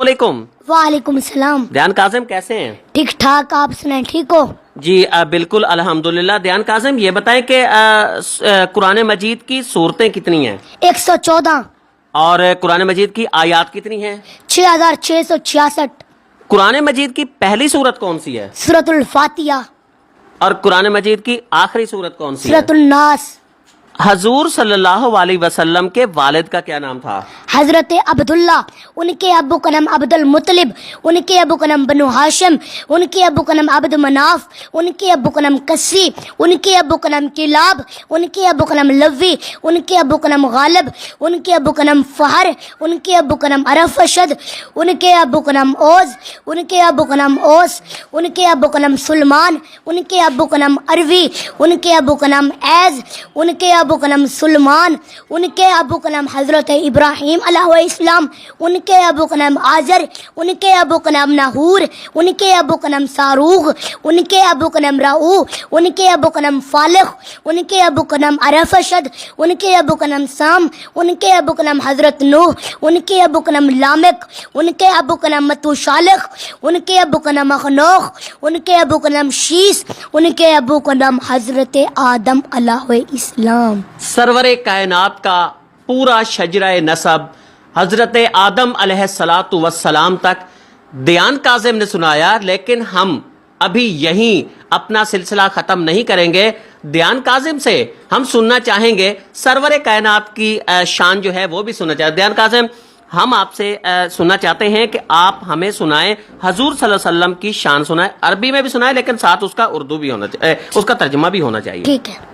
वालेकुम। वालेकुम सलाम। ध्यान काजिम कैसे हैं? ठीक ठाक, आप सुनाएं, ठीक हो? जी बिल्कुल अल्हम्दुलिल्लाह। ध्यान काजिम ये बताएं कि कुरान मजीद की सूरतें कितनी हैं 114, और कुरान मजीद की आयत कितनी हैं? 6666। कुरान मजीद की पहली सूरत कौन सी है सूरतुल फातिहा। और कुरान मजीद की आखिरी सूरत कौन सी है? सूरतुल नास। हजूर सल्लल्लाहु अलैहि वसल्लम के वालिद का क्या नाम था? हजरत अब्दुल्ला। उनके अबू का नाम अब्दुल मुतलिब, उनके अबू का नाम बनु हाशिम, उनके अबू का नाम अब्द मनाफ, उनके अबू का नाम कस्सी, उनके अबू का नाम किलाब, उनके अबू का नाम लवी, उनके अबू का नाम गालिब, उनके अबू का नाम फहर, उनके अबू का नाम अरफशद, उनके अबू का नाम ओज, उनके अबू का नाम ओस, उनके अबू का नाम सुलमान, उनके अबू का नाम अरवी, उनके अबू का नाम ऐज, उनके अबू का नाम सुलमान, उनके अबू का नाम हजरत इब्राहिम अलैहिस्सलाम, उनके अबू का नाम आजर, उनके अबू का नाम नाहूर, उनके अबू का नाम सारूग, उनके अबू का नाम राऊ, उनके अबू का नाम फालिख, उनके अबू का नाम अरफशद, उनके अबू का नाम साम, उनके अबू का नाम हजरत नूह, उनके अबू का नाम लामिक, उनके अबू का नाम मतुशालिख, उनके अबू का नाम अखनोख, उनके अबू का नाम शीस, उनके अबू का नाम हजरत आदम अलैहिस्सलाम। सरवरे कायनात का पूरा शजरा नसब हजरत आदम अलैहिस्सलातु वस्सलाम तक दयान काजिम ने सुनाया, लेकिन हम अभी यहीं अपना सिलसिला ख़त्म नहीं करेंगे। दयान काजिम से हम सुनना चाहेंगे सरवरे कायनात की शान जो है वो भी सुनना चाहेंगे। दयान काजिम, हम आपसे सुनना चाहते हैं कि आप हमें सुनाएं, हजूर सल्लल्लाहु अलैहि वसल्लम की शान सुनाएं, अरबी में भी सुनाएं, लेकिन साथ उसका उर्दू भी होना चाहिए, उसका तर्जुमा भी होना चाहिए। ठीक है।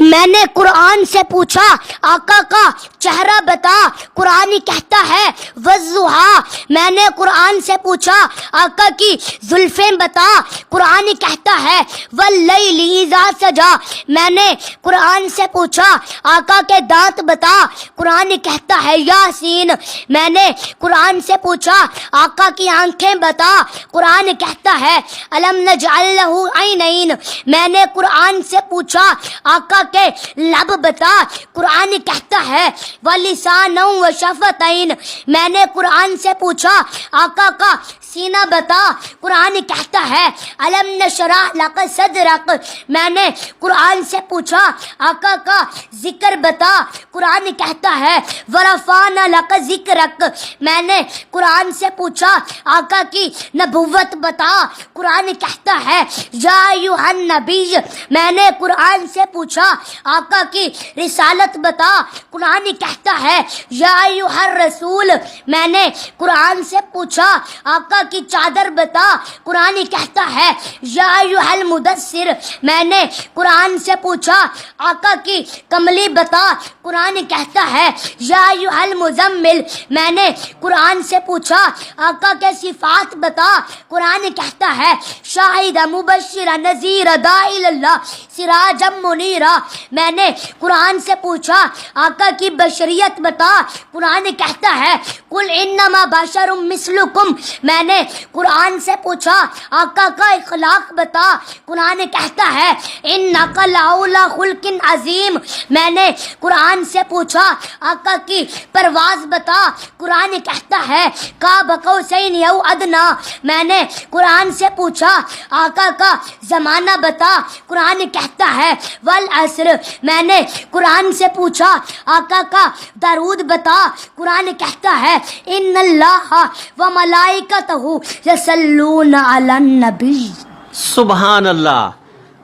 मैंने कुरान से पूछा, आका का चेहरा बता। कुरान कहता है वज़्ज़ुहा। मैंने कुरान से पूछा, आका की जुल्फें बता। कुरान कहता है वल्लैलि इज़ा सजा। मैंने कुरान से पूछा, आका के दांत बता। कुरान कहता है यासीन। मैंने कुरान से पूछा, आका की आंखें बता। कुरान कहता है अलम नजअल लहू ऐनैन। मैंने कुरान से पूछा, आका के लब बता। कुरान कहता है वलिसानौ व शफतैन। मैंने कुरान से पूछा, आका का सीना बता। कुरान कहता है अलम नशरह लक सदरक। मैंने कुरान से पूछा, आका का जिक्र बता। कुरान कहता है वरफाना लक जिक्रक। मैंने कुरान से पूछा, आका की नबुव्वत बता। कुरान कहता है या अय्युहन नबी। मैंने कुरान से पूछा, आका की रिसालत बता। कुरान कहता है या अय्युहर रसूल। मैंने कुरान से पूछा, आका की चादर बता। कुरान कहता है या अय्युहल मुदस्सिर। मैंने कुरान से पूछा, आका की कमली बता। कुरान कहता है या अय्युहल मुजम्मिल। मैंने कुरान से पूछा, आका के सिफात बता। कुरान कहता है शाहिदा मुबश्शिरा नज़ीरा दाइलल्लाह सिराजम मुनीरा। मैंने कुरान से पूछा, आका की बशरियत बता। कुरान कहता है कुल इन्नमा बशरुम मिस्लुकुम। मैंने कुरान से पूछा, आका का इखलाक बता। कुरान कहता है इन्नका लअला खुल्किन अजीम। मैंने कुरान से पूछा, आका की परवाज बता। कुरान कहता है का बकौसैन यौ अदना। मैंने कुरान से पूछा, आका का जमाना बता। कुरान कहता है वल असर। मैंने कुरान से पूछा, आका का दरूद बता। कुरान कहता है इन्नल्लाह व मलाइकतहु यसल्लूना अलन नबी। सुभान अल्लाह।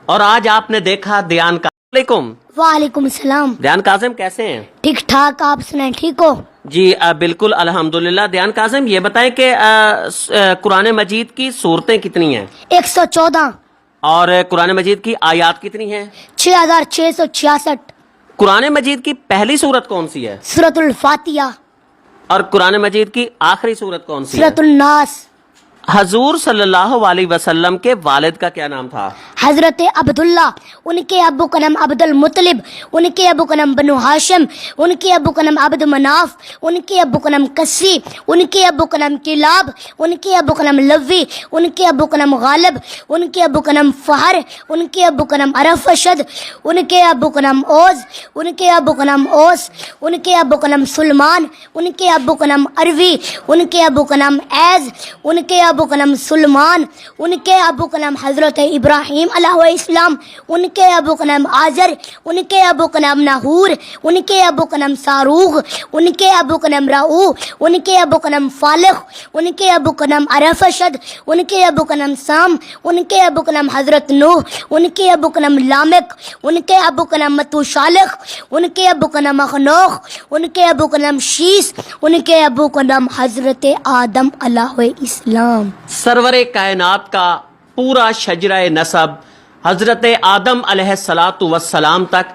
और आज आपने देखा दयान का। वालेकुम सलाम। दयान काजिम कैसे हैं? ठीक ठाक, आप सुनाएं, ठीक हो? जी बिल्कुल अल्हम्दुलिल्लाह। दयान काजिम ये बताएं कि कुरान मजीद की सूरतें कितनी हैं 114 और कुरान मजीद की आयत कितनी हैं? 6666। कुरान मजीद की पहली सूरत कौन सी है? सूरतुल फातिहा। और कुरान मजीद की आखिरी सूरत कौन सी है? सूरतुल नास। حضور صلی اللہ علیہ وسلم کے والد کا کیا نام تھا؟ حضرت عبداللہ، ان کے ابو کا نام عبد المطلب، ان کے ابو کا نام بنو ہاشم، ان کے ابو کا نام عبد مناف، ان کے ابو کا نام کسی، ان کے ابو کا نام کلاب، ان کے ابو کا نام لوی، ان کے ابو کا نام غالب، ان کے ابو کا نام فہر، ان کے ابو کا نام ارفشد، ان کے ابو کا نام اوز، ان کے ابو کا نام اوس، ان کے ابو کا نام سلمان، ان کے ابو کا نام اروی، ان کے ابو کا نام ایز، ان کے ابو کا نام سلمان، ان کے ابو کا نام حضرت ابراہیم علیہ السلام، ان کے ابو کا نام آزر، ان کے ابو کا نام ناہور، ان کے ابو کا نام ساروغ، ان کے ابو کا نام راؤ، ان کے ابو کا نام فالخ، ان کے ابو کا نام ارفشد، ان کے ابو کا نام سام، ان کے ابو کا نام حضرت نوح، ان کے ابو کا نام لامک، ان کے ابو کا نام متوشالخ، ان کے ابو کا نام اخنوخ، ان کے ابو کا نام شیس، ان کے ابو کا نام حضرت آدم علیہ السلام۔ سرور کائنات کا پورا شجرہ نسب حضرت آدم علیہ الصلاۃ والسلام تک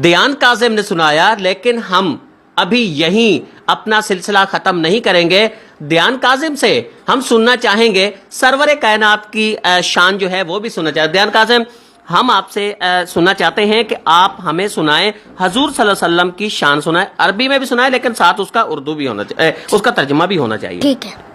دیان کاظم نے سنایا، لیکن ہم ابھی یہیں اپنا سلسلہ ختم نہیں کریں گے۔ دیان کاظم سے ہم سننا چاہیں گے سرور کائنات کی شان جو ہے وہ بھی سننا چاہتے ہیں۔ دیان کاظم، ہم آپ سے سننا چاہتے ہیں کہ آپ ہمیں سنائیں، حضور صلی اللہ علیہ وسلم کی شان سنائیں، عربی میں بھی سنائیں لیکن ساتھ اس کا اردو بھی ہونا چاہیے، اس کا ترجمہ بھی ہونا چاہیے۔ ٹھیک ہے۔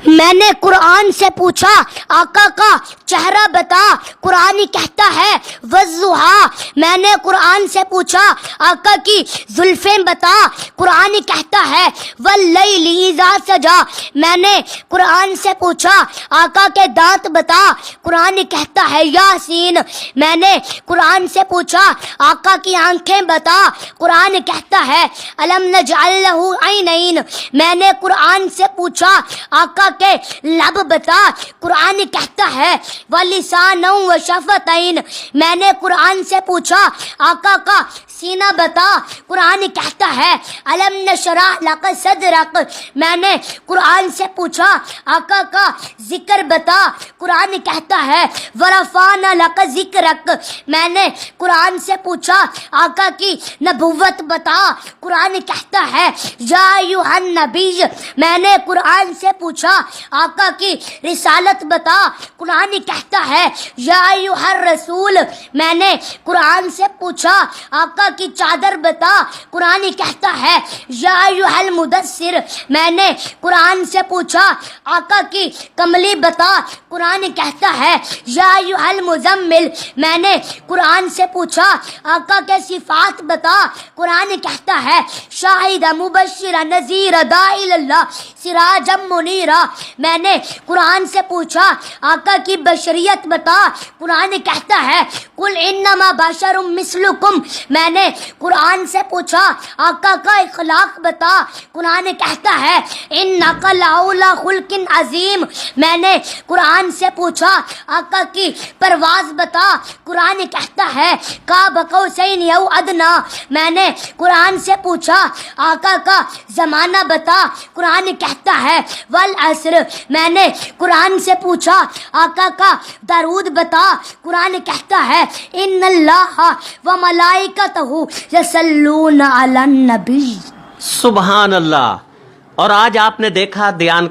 میں نے قرآن سے پوچھا آقا کا چہرہ بتا، قرآن کہتا ہے والضحیٰ۔ میں نے قرآن سے پوچھا آقا کی زلفیں بتا، قرآن کہتا ہے واللیل اذا سجا۔ میں نے قرآن سے پوچھا آقا کے دانت بتا، قرآن کہتا ہے یاسین۔ میں نے قرآن سے پوچھا آقا کی آنکھیں بتا، قرآن کہتا ہے الم نجعل لہ عینین۔ میں نے قرآن سے پوچھا آقا کے لب بتا، قرآن کہتا ہے وَلِسَانًا وَشَفَتَيْن۔ میں نے قرآن سے پوچھا آقا کا سینہ بتا، قرآن کہتا ہے الم نشرح لک صدرک۔ میں نے قرآن سے پوچھا آقا کا ذکر بتا، قرآن کہتا ہے وَرَفَعْنَا لَكَ ذِكْرَكَ۔ میں نے قرآن سے پوچھا آقا کی نبوت بتا، قرآن کہتا ہے یا ایھا النبی۔ میں نے قرآن سے پوچھا آقا کی رسالت بتا، قرآن کہتا ہے یا ایھا الرسول۔ میں نے قرآن سے پوچھا آقا کی چادر بتا، قرآن کہتا ہے یا ایھا المدثر۔ میں نے قرآن سے پوچھا آقا کی کملی بتا، قرآن کہتا ہے یا ایھا المزمل۔ میں نے قرآن سے پوچھا آقا کے صفات بتا، قرآن کہتا ہے شاہد مبشر نذیر داعی اللہ سراجا منیرا۔ میں نے قرآن سے پوچھا آقا کی بشریت بتا، قرآن کہتا ہے قل انما بشر مثلکم۔ میں نے قرآن سے پوچھا آقا کا اخلاق بتا، قرآن کہتا ہے انک لعلی خلق عظیم۔ میں نے قرآن سے پوچھا آقا کی پرواز بتا، قرآن کہتا ہے قاب قوسین او ادنی۔ میں نے قرآن سے پوچھا آقا کا زمانہ بتا، قرآن کہتا ہے والعصر۔ میں نے قرآن سے پوچھا آقا کا درود بتا، قرآن کہتا ہے ان اللہ و ملائکتہ یصلون علی النبی۔ سبحان اللہ۔ اور آج آپ نے دیکھا دیان کا